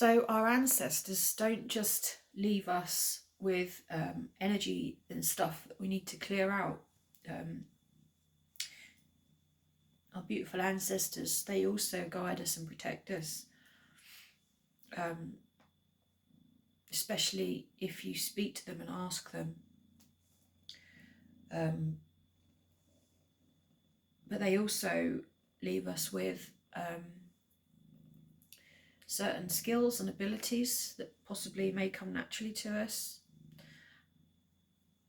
So our ancestors don't just leave us with energy and stuff that we need to clear out. Our beautiful ancestors, they also guide us and protect us, especially if you speak to them and ask them. But they also leave us with certain skills and abilities that possibly may come naturally to us.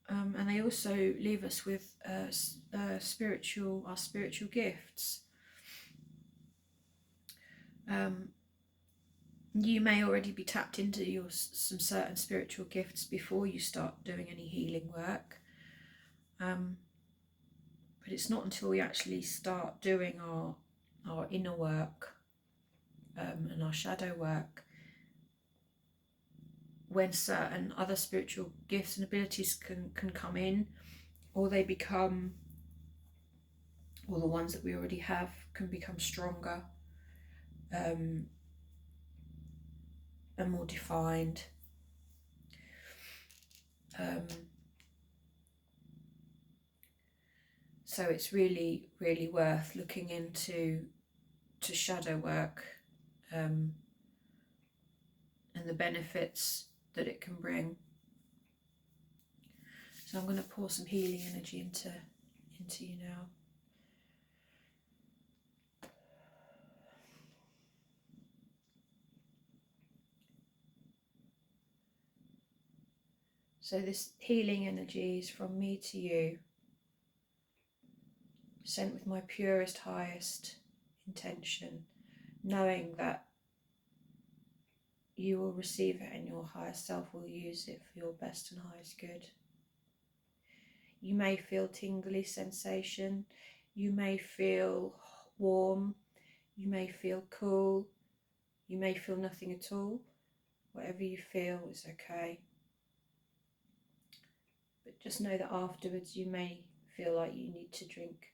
And they also leave us with our spiritual gifts. You may already be tapped into some certain spiritual gifts before you start doing any healing work. But it's not until we actually start doing our inner work and our shadow work, when certain other spiritual gifts and abilities can come in, or they become, or the ones that we already have can become stronger and more defined. So it's really, really worth looking into shadow work and the benefits that it can bring. So I'm going to pour some healing energy into you now. So this healing energy is from me to you, sent with my purest, highest intention, knowing that you will receive it and your higher self will use it for your best and highest good. You may feel tingly sensation, you may feel warm, you may feel cool, you may feel nothing at all. Whatever you feel is okay. But just know that afterwards you may feel like you need to drink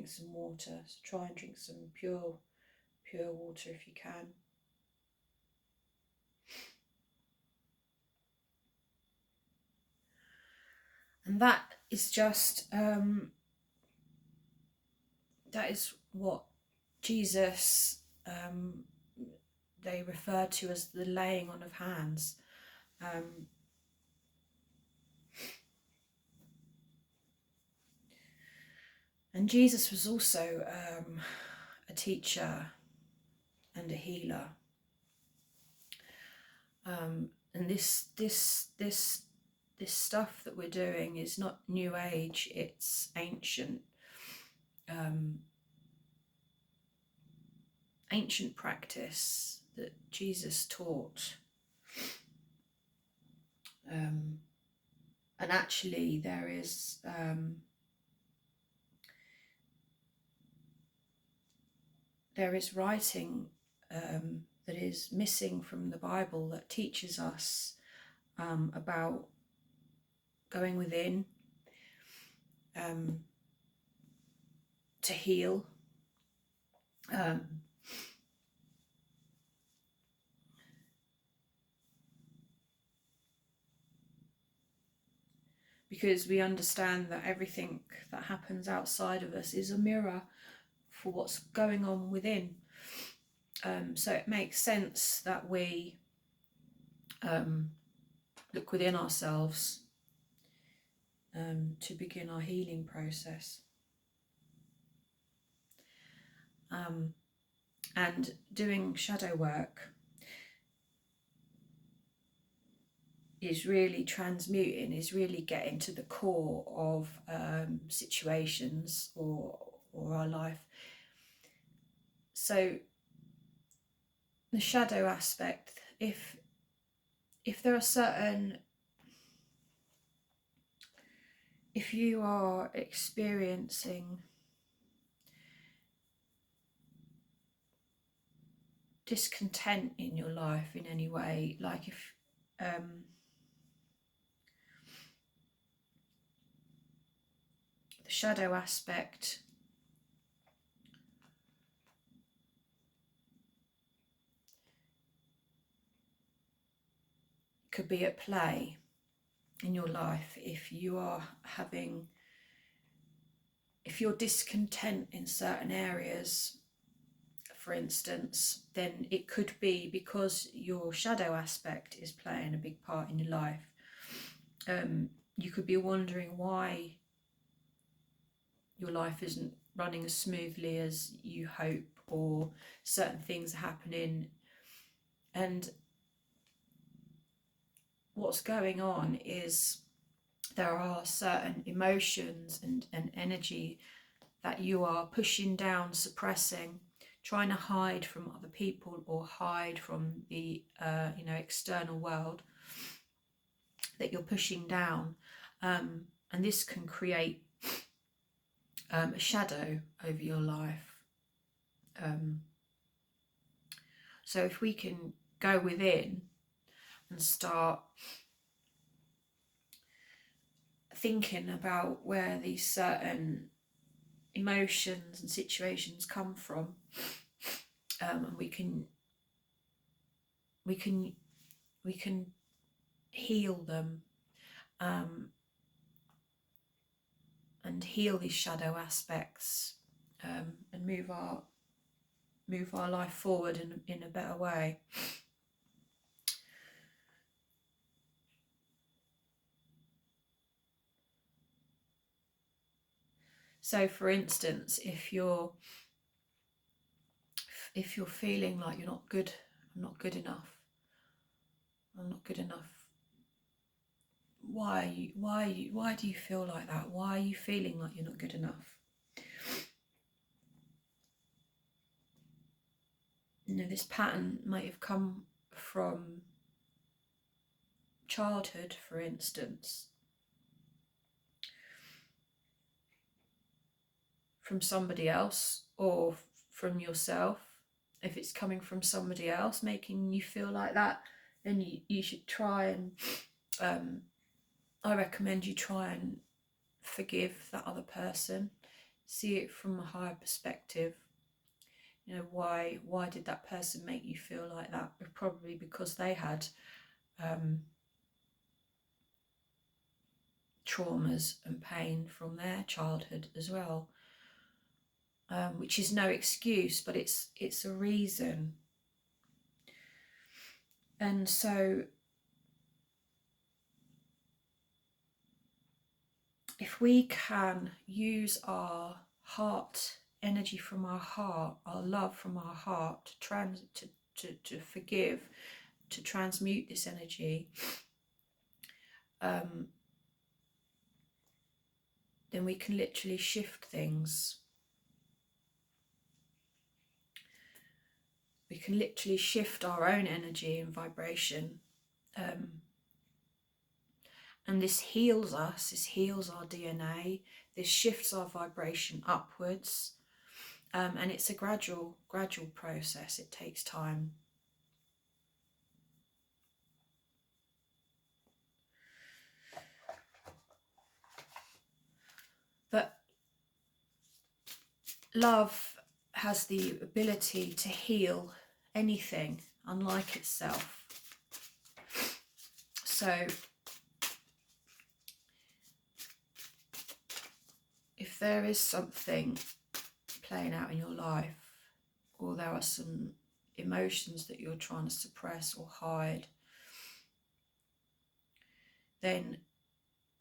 some water. So try and drink some pure water if you can. And that is just that is what Jesus they refer to as the laying on of hands. And Jesus was also a teacher and a healer. And this stuff that we're doing is not new age, it's ancient practice that Jesus taught. And actually there is writing that is missing from the Bible that teaches us about going within to heal. Because we understand that everything that happens outside of us is a mirror for what's going on within. So it makes sense that we look within ourselves to begin our healing process. And doing shadow work is really transmuting, is really getting to the core of situations or our life. So the shadow aspect, if there are certain, if you are experiencing discontent in your life in any way, like if the shadow aspect could be at play in your life. If you are if you're discontent in certain areas, for instance, then it could be because your shadow aspect is playing a big part in your life. You could be wondering why your life isn't running as smoothly as you hope, or certain things are happening, and what's going on is there are certain emotions and energy that you are pushing down, suppressing, trying to hide from other people or hide from the external world, that you're pushing down, and this can create a shadow over your life. So if we can go within and start thinking about where these certain emotions and situations come from, and we can heal them, and heal these shadow aspects, and move our life forward in a better way. So for instance, if you're feeling like you're not good, I'm not good enough, why do you feel like that? Why are you feeling like you're not good enough? This pattern might have come from childhood, for instance, from somebody else or from yourself. If it's coming from somebody else making you feel like that, then you should try and I recommend you try and forgive that other person, see it from a higher perspective. Why did that person make you feel like that? Probably because they had traumas and pain from their childhood as well, which is no excuse, but it's a reason. And so if we can use our heart energy from our heart, our love from our heart, to forgive, to transmute this energy, then we can literally shift things. We can literally shift our own energy and vibration, and this heals us, this heals our DNA, this shifts our vibration upwards, and it's a gradual process. It takes time. But love has the ability to heal anything, unlike itself. So if there is something playing out in your life, or there are some emotions that you're trying to suppress or hide, then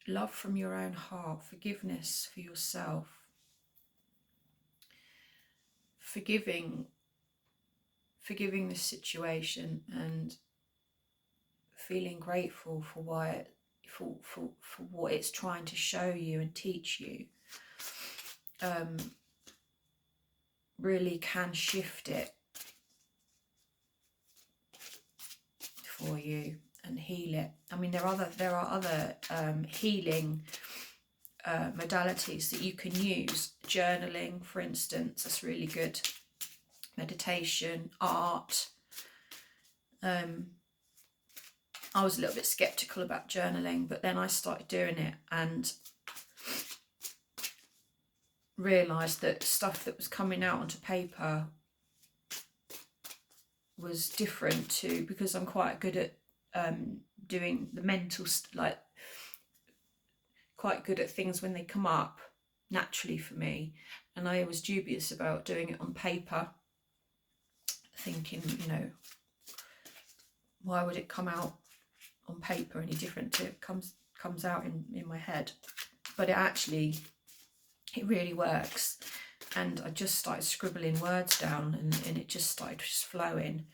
love from your own heart, forgiveness for yourself, forgiving the situation, and feeling grateful for what it's trying to show you and teach you, really can shift it for you and heal it. I mean, there are other healing modalities that you can use. Journaling, for instance, that's really good. Meditation, art. I was a little bit skeptical about journaling, but then I started doing it and realised that stuff that was coming out onto paper was different, because I'm quite good at doing the mental, like quite good at things when they come up naturally for me. And I was dubious about doing it on paper, thinking, you know, why would it come out on paper any different to it comes out in my head? But it really works. And I just started scribbling words down, and it just started just flowing.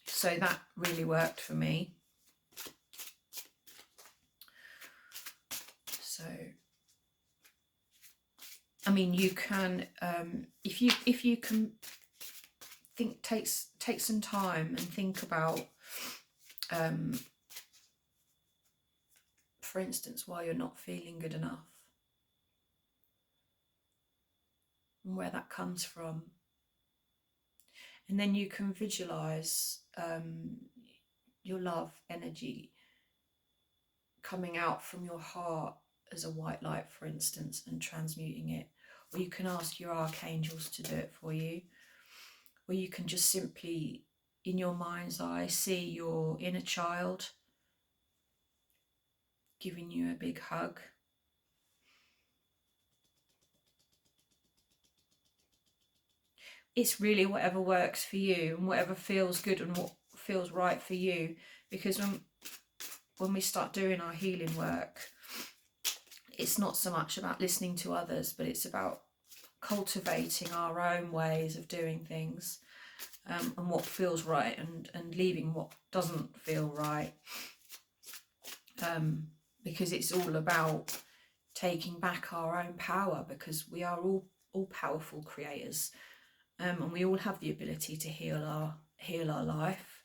So that really worked for me. So, I mean, you can, if you can take some time and think about, for instance, why you're not feeling good enough, and where that comes from. And then you can visualize your love energy coming out from your heart as a white light, for instance, and transmuting it. Or you can ask your archangels to do it for you. Or you can just simply, in your mind's eye, see your inner child giving you a big hug. It's really whatever works for you and whatever feels good and what feels right for you. Because when we start doing our healing work, it's not so much about listening to others, but it's about cultivating our own ways of doing things, and what feels right, and leaving what doesn't feel right. Because it's all about taking back our own power, because we are all powerful creators, and we all have the ability to heal our life.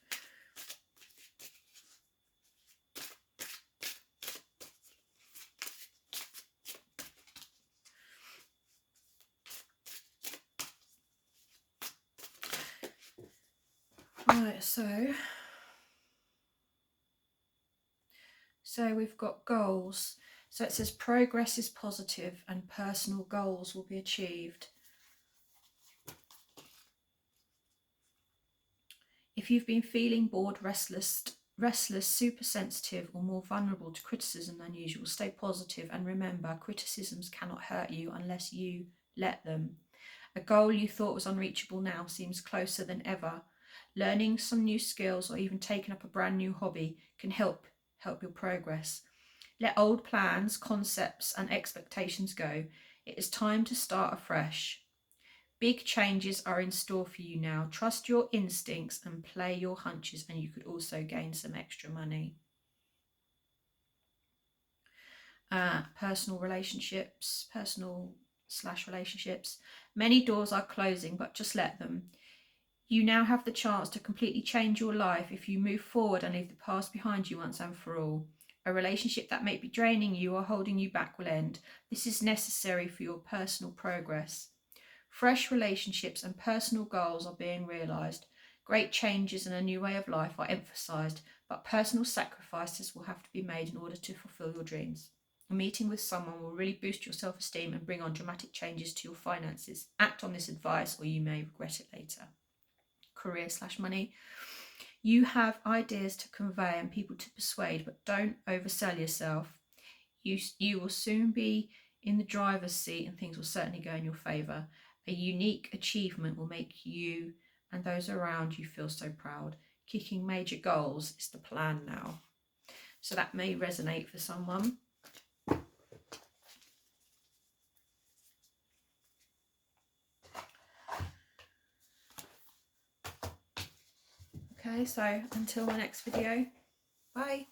Right, so we've got goals. So it says progress is positive and personal goals will be achieved. If you've been feeling bored, restless, super sensitive, or more vulnerable to criticism than usual, stay positive and remember, criticisms cannot hurt you unless you let them. A goal you thought was unreachable now seems closer than ever. Learning some new skills or even taking up a brand new hobby can help your progress. Let old plans, concepts, and expectations go. It is time to start afresh. Big changes are in store for you now. Trust your instincts and play your hunches, and you could also gain some extra money. Personal relationships. Many doors are closing, but just let them. You now have the chance to completely change your life if you move forward and leave the past behind you once and for all. A relationship that may be draining you or holding you back will end. This is necessary for your personal progress. Fresh relationships and personal goals are being realised. Great changes and a new way of life are emphasised, but personal sacrifices will have to be made in order to fulfil your dreams. A meeting with someone will really boost your self-esteem and bring on dramatic changes to your finances. Act on this advice or you may regret it later. Career/money. You have ideas to convey and people to persuade, but don't oversell yourself. You will soon be in the driver's seat and things will certainly go in your favour. A unique achievement will make you and those around you feel so proud. Kicking major goals is the plan now. So that may resonate for someone. Okay, so until my next video, bye.